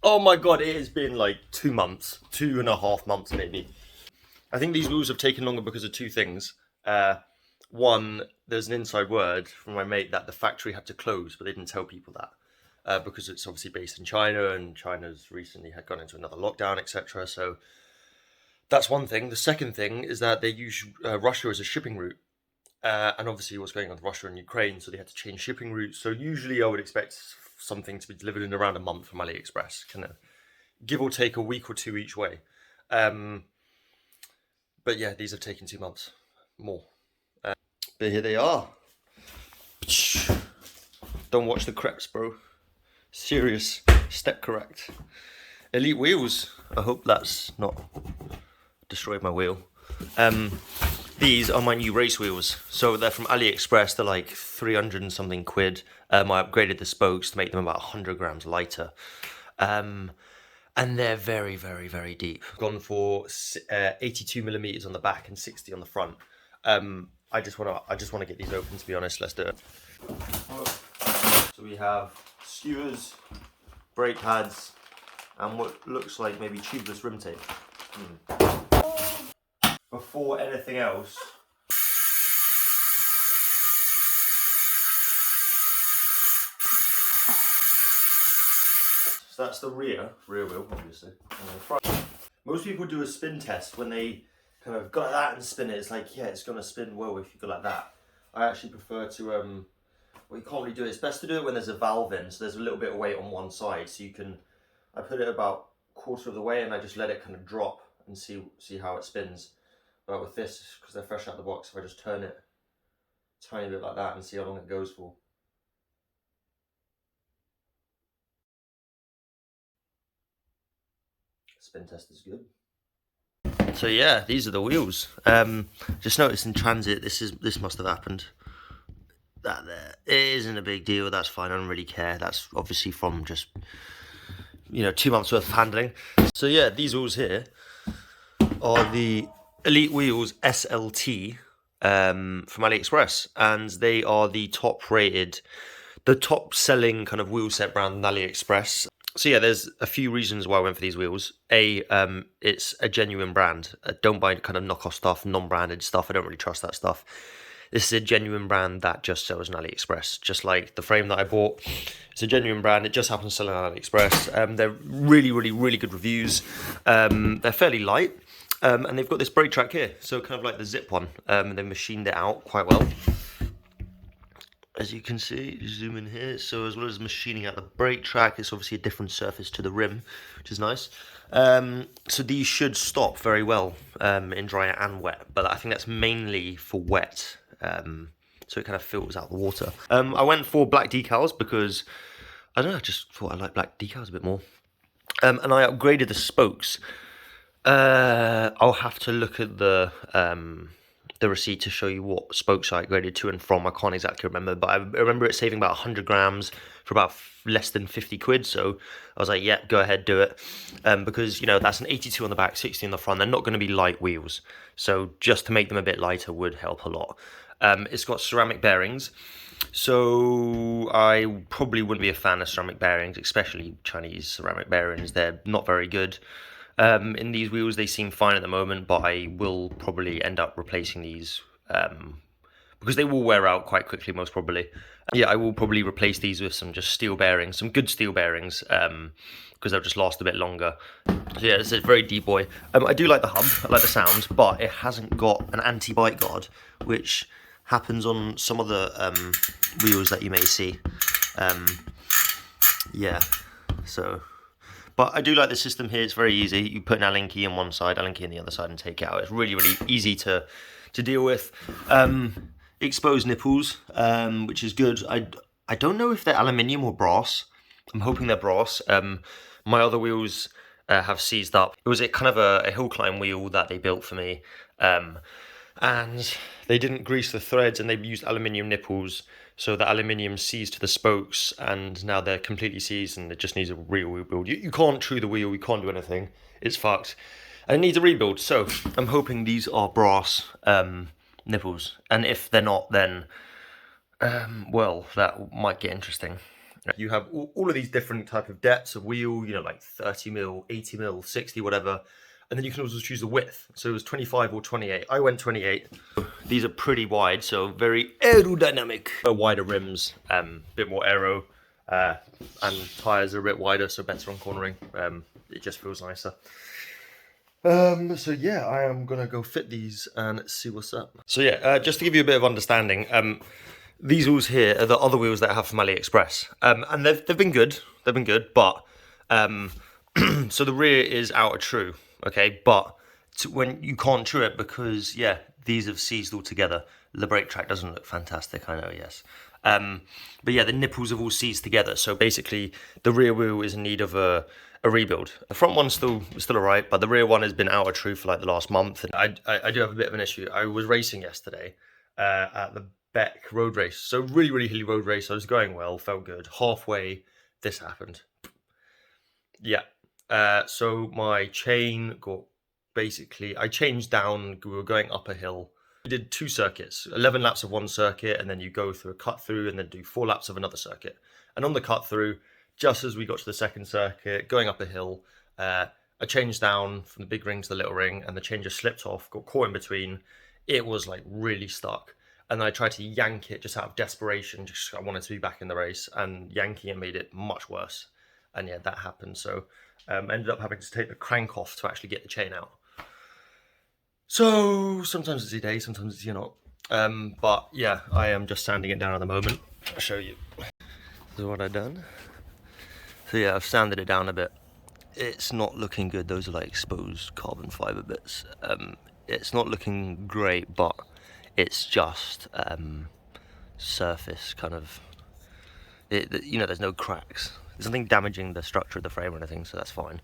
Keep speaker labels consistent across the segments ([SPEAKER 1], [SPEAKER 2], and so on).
[SPEAKER 1] Oh my god, it has been like 2 months, 2.5 months maybe. I think these wheels have taken longer because of two things. One, there's an inside word from my mate that the factory had to close, but they didn't tell people that because it's obviously based in China, and China's recently had gone into another lockdown, etc. So that's one thing. The second thing is that they use Russia as a shipping route. And obviously what's going on with Russia and Ukraine, so they had to change shipping routes. So usually I would expect something to be delivered in around a month from AliExpress, kind of give or take a week or two each way. But yeah, these have taken 2 months more. But here they are. Don't watch the creps, bro. Serious, step correct. Elite wheels. I hope that's not destroyed my wheel. These are my new race wheels. So they're from AliExpress. They're like 300 and something quid. I upgraded the spokes to make them about 100 grams lighter. And they're very, very, very deep. Gone for 82 millimeters on the back and 60 on the front. I just want to get these open, to be honest. Let's do it. So we have skewers, brake pads, and what looks like maybe tubeless rim tape. Before anything else, so that's the rear wheel, obviously. And the front. Most people do a spin test when they kind of go like that and spin it. It's like, yeah, it's gonna spin well if you go like that. I actually prefer to well, you can't really do it. It's best to do it when there's a valve in, so there's a little bit of weight on one side, so you can. I put it about a quarter of the way and I just let it kind of drop and see how it spins. But with this, because they're fresh out of the box, if I just turn it a tiny bit like that and see how long it goes for. Spin test is good. So yeah, these are the wheels. Just noticed in transit, this must have happened. That there, it isn't a big deal. That's fine. I don't really care. That's obviously from just 2 months worth of handling. So yeah, these wheels here are the Elite Wheels SLT from AliExpress, and they are the top selling kind of wheel set brand on AliExpress. So yeah, there's a few reasons why I went for these wheels. It's a genuine brand. I don't buy kind of knockoff stuff, non-branded stuff. I don't really trust that stuff. This is a genuine brand that just sells on AliExpress. Just like the frame that I bought, it's a genuine brand. It just happens to sell on AliExpress. They're really, really, really good reviews. They're fairly light. And they've got this brake track here, so kind of like the Zip one. They've machined it out quite well. As you can see, zoom in here. So as well as machining out the brake track, it's obviously a different surface to the rim, which is nice. So these should stop very well in dry and wet, but I think that's mainly for wet. So it kind of filters out the water. I went for black decals because, I don't know, I just thought I liked black decals a bit more. And I upgraded the spokes. I'll have to look at the receipt to show you what spokes I upgraded to and from. I can't exactly remember, but I remember it saving about 100 grams for about less than 50 quid. So I was like, yeah, go ahead, do it. Because, that's an 82 on the back, 60 on the front. They're not going to be light wheels. So just to make them a bit lighter would help a lot. It's got ceramic bearings. So I probably wouldn't be a fan of ceramic bearings, especially Chinese ceramic bearings. They're not very good. In these wheels, they seem fine at the moment, but I will probably end up replacing these because they will wear out quite quickly, most probably. Yeah, I will probably replace these with some just steel bearings, some good steel bearings, because they'll just last a bit longer. So yeah, it's a very deep boy. I do like the hub, I like the sound, but it hasn't got an anti-bite guard, which happens on some of the wheels that you may see. Yeah, so... But I do like the system here. It's very easy. You put an Allen key on one side, Allen key on the other side, and take it out. It's really, really easy to deal with. Exposed nipples, which is good. I don't know if they're aluminium or brass. I'm hoping they're brass. My other wheels have seized up. It was a kind of a hill climb wheel that they built for me. And they didn't grease the threads, and they used aluminium nipples, so the aluminium seized to the spokes, and now they're completely seized, and it just needs a real rebuild. You can't true the wheel, you can't do anything. It's fucked, and it needs a rebuild. So I'm hoping these are brass nipples, and if they're not, then well, that might get interesting. You have all of these different type of depths of wheel, you know, like 30 mil, 80 mil, 60, whatever. And then you can also choose the width. So it was 25 or 28. I went 28. These are pretty wide, so very aerodynamic. Wider rims, bit more aero, and tires are a bit wider, so better on cornering. It just feels nicer. So yeah, I am gonna go fit these and see what's up. So yeah, just to give you a bit of understanding, these wheels here are the other wheels that I have from AliExpress, and they've been good. They've been good, but so the rear is outer true, okay, but when you can't true it because yeah, these have seized all together. The brake track doesn't look fantastic, I know, yes. But yeah, the nipples have all seized together. So basically, the rear wheel is in need of a rebuild. The front one's still alright, but the rear one has been out of true for like the last month. And I do have a bit of an issue. I was racing yesterday at the Beck road race. So really hilly road race. I was going well, felt good. Halfway, this happened. Yeah. So my chain got basically, I changed down. We were going up a hill. We did 2 circuits, 11 laps of one circuit, and then you go through a cut through and then do 4 laps of another circuit. And on the cut through, just as we got to the second circuit, going up a hill, I changed down from the big ring to the little ring, and the changer slipped off, got caught in between. It was like really stuck. And I tried to yank it just out of desperation, just I wanted to be back in the race, and yanking it made it much worse. And yeah, that happened. So ended up having to take the crank off to actually get the chain out. So sometimes it's a day, sometimes it's not. But yeah, I am just sanding it down at the moment. I'll show you. This is what I've done. So yeah, I've sanded it down a bit. It's not looking good. Those are like exposed carbon fiber bits. It's not looking great, but it's just surface kind of. You know, there's no cracks. There's nothing damaging the structure of the frame or anything, so that's fine.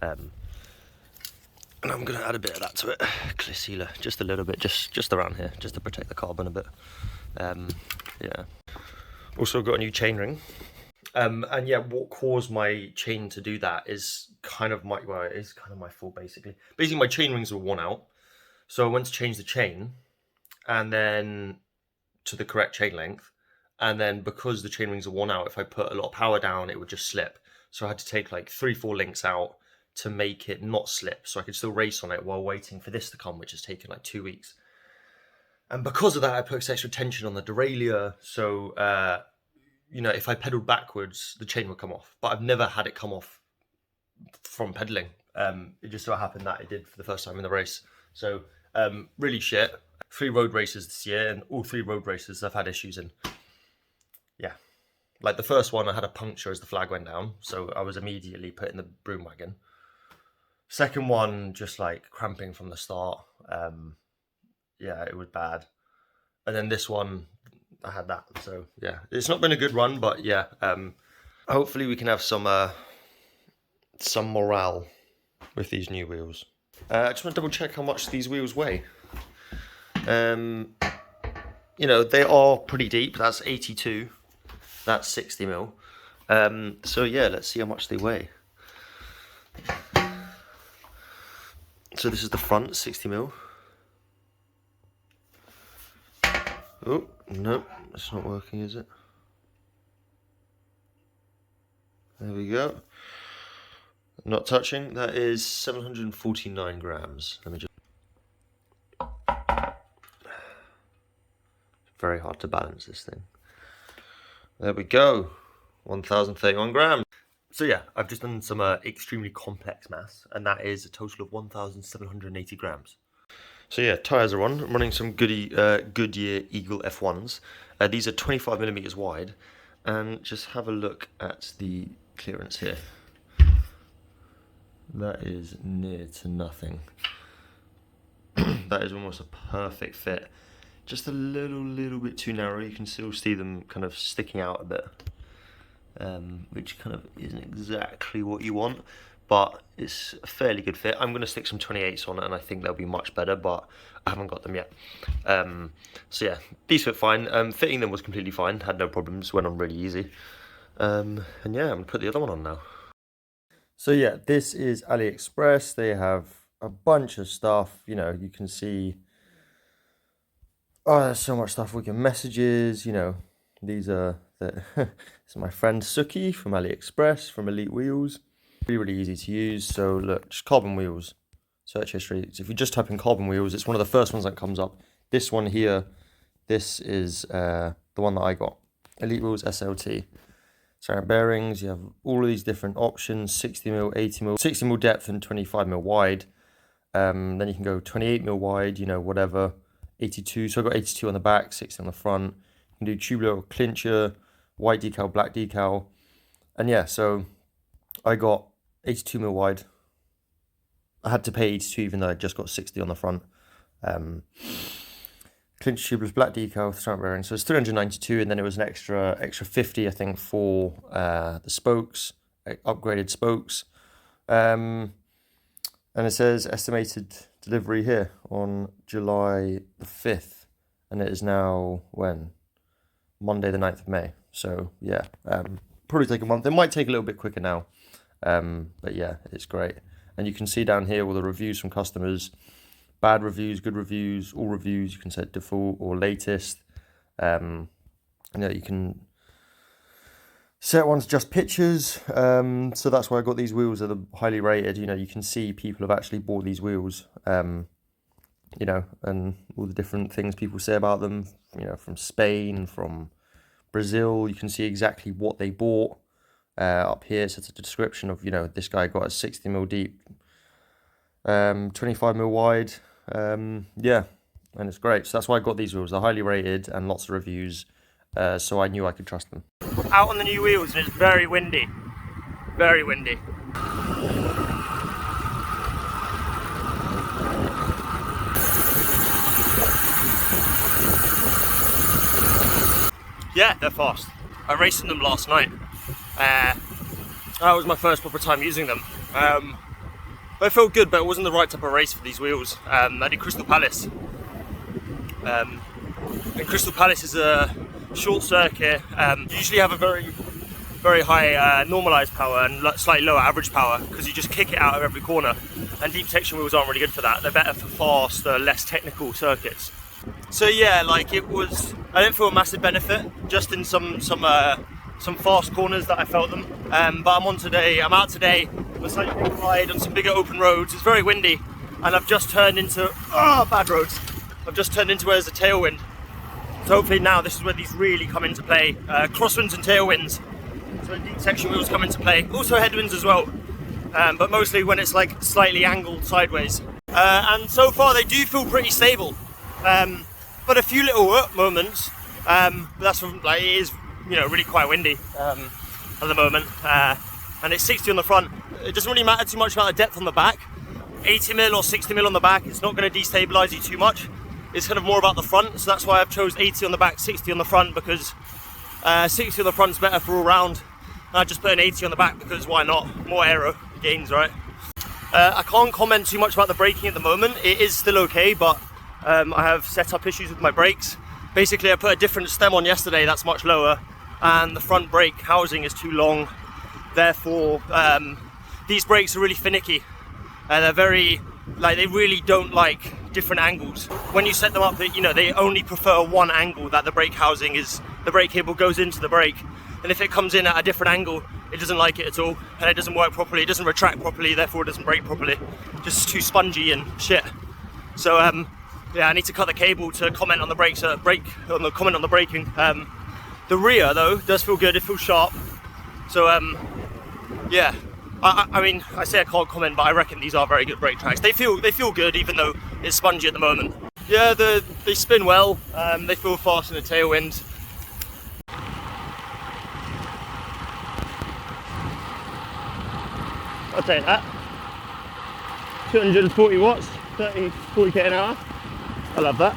[SPEAKER 1] And I'm going to add a bit of that to it, clear sealer, just a little bit, just around here, just to protect the carbon a bit. Yeah. Also got a new chain ring. And yeah, what caused my chain to do that is kind of my, well, it is kind of my fault basically. Basically, my chain rings were worn out. So I went to change the chain and then to the correct chain length. And then because the chain rings are worn out, if I put a lot of power down, it would just slip. So I had to take like 3-4 links out to make it not slip, so I could still race on it while waiting for this to come, which has taken like 2 weeks. And because of that, I put extra tension on the derailleur, so you know, if I pedaled backwards, the chain would come off. But I've never had it come off from pedaling. It just so happened that it did for the first time in the race. So really shit. 3 road races this year, and all 3 road races I've had issues in. Yeah. Like the first one, I had a puncture as the flag went down, so I was immediately put in the broom wagon. Second one, just like cramping from the start. Yeah, it was bad. And then this one, I had that. So yeah, it's not been a good run, but yeah. Hopefully we can have some morale with these new wheels. I just want to double check how much these wheels weigh. You know, they are pretty deep. That's 82. That's 60 mil. So yeah, let's see how much they weigh. So this is the front, 60 mil. Oh, no, it's not working, is it? There we go. Not touching. That is 749 grams. Let me just... Very hard to balance this thing. There we go. 1,031 grams. So yeah, I've just done some extremely complex maths, and that is a total of 1,780 grams. So yeah, tyres are on. I'm running some Goodyear Eagle F1s. These are 25 millimeters wide, and just have a look at the clearance here. That is near to nothing. That is almost a perfect fit. Just a little bit too narrow. You can still see them kind of sticking out a bit. Which kind of isn't exactly what you want, but it's a fairly good fit. I'm going to stick some 28s on it, and I think they'll be much better, but I haven't got them yet. So yeah, these fit fine. Fitting them was completely fine, had no problems, went on really easy. And yeah, I'm going to put the other one on now. So yeah, this is AliExpress. They have a bunch of stuff, you know, you can see, oh, there's so much stuff. We can messages, you know, these are This is my friend Suki from AliExpress, from Elite Wheels. Really easy to use. So look, just carbon wheels, search history. So if you just type in carbon wheels, it's one of the first ones that comes up. This one here, this is the one that I got. Elite Wheels SLT. Ceramic bearings, you have all of these different options, 60mm, 80mm, 60mm depth and 25mm wide. Then you can go 28mm wide, you know, whatever, 82. So I've got 82 on the back, 60 on the front. You can do tubular or clincher, white decal, black decal. And yeah, so I got 82mm wide. I had to pay 82 even though I just got 60 on the front. Clincher tubulars, black decal, ceramic bearing. So it's 392, and then it was an extra 50, I think, for the spokes, upgraded spokes. And it says estimated delivery here on July the 5th, and it is now when? Monday the 9th of May. So yeah, probably take a month. It might take a little bit quicker now, but yeah, it's great. And you can see down here all the reviews from customers. Bad reviews, good reviews, all reviews. You can set default or latest. You know, you can set ones just pictures. So that's why I got these wheels. They're highly rated. You know, you can see people have actually bought these wheels. You know, and all the different things people say about them. You know, from Spain, from Brazil. You can see exactly what they bought. Up here, so it's a description of, you know, this guy got a 60mm deep, 25mm wide. Yeah, and it's great. So that's why I got these wheels. They're highly rated and lots of reviews, so I knew I could trust them. Out on the new wheels, and it's very windy. Very windy. Yeah, they're fast. I raced in them last night. That was my first proper time using them. I felt good, but it wasn't the right type of race for these wheels. I did Crystal Palace. And Crystal Palace is a short circuit. You usually have a very high normalized power and slightly lower average power, because you just kick it out of every corner. And deep section wheels aren't really good for that. They're better for fast, less technical circuits. So yeah, like it was, I didn't feel a massive benefit, just in some fast corners that I felt them. But I'm out today on a slightly bigger ride on some bigger open roads. It's very windy, and I've just turned into bad roads. I've just turned into where there's a tailwind. So hopefully now this is where these really come into play. Crosswinds and tailwinds. So deep section wheels come into play. Also headwinds as well, but mostly when it's like slightly angled sideways. And so far they do feel pretty stable. But a few little moments. But that's from, like, it is, you know, really quite windy at the moment, and it's 60 on the front. It doesn't really matter too much about the depth on the back. 80mm or 60mm on the back, it's not going to destabilize you too much. It's kind of more about the front, so that's why I've chose 80 on the back, 60 on the front, because 60 on the front is better for all round. And I just put an 80 on the back because why not? More aero gains, right? I can't comment too much about the braking at the moment. It is still okay, but I have set up issues with my brakes. Basically, I put a different stem on yesterday that's much lower, and the front brake housing is too long. Therefore, these brakes are really finicky, and they're very, like, they really don't like different angles. When you set them up, you know, they only prefer one angle, that the brake housing is, the brake cable goes into the brake, and if it comes in at a different angle, it doesn't like it at all, and it doesn't work properly, it doesn't retract properly, therefore it doesn't brake properly. Just too spongy and shit. So yeah, I need to cut the cable to comment on the brakes, comment on the braking. The rear though does feel good, it feels sharp. So yeah, I mean, I say I can't comment, but I reckon these are very good brake tracks. They feel good, even though it's spongy at the moment. Yeah, they spin well. They feel fast in the tailwind. I'll take that. 240 watts, 40k an hour. I love that.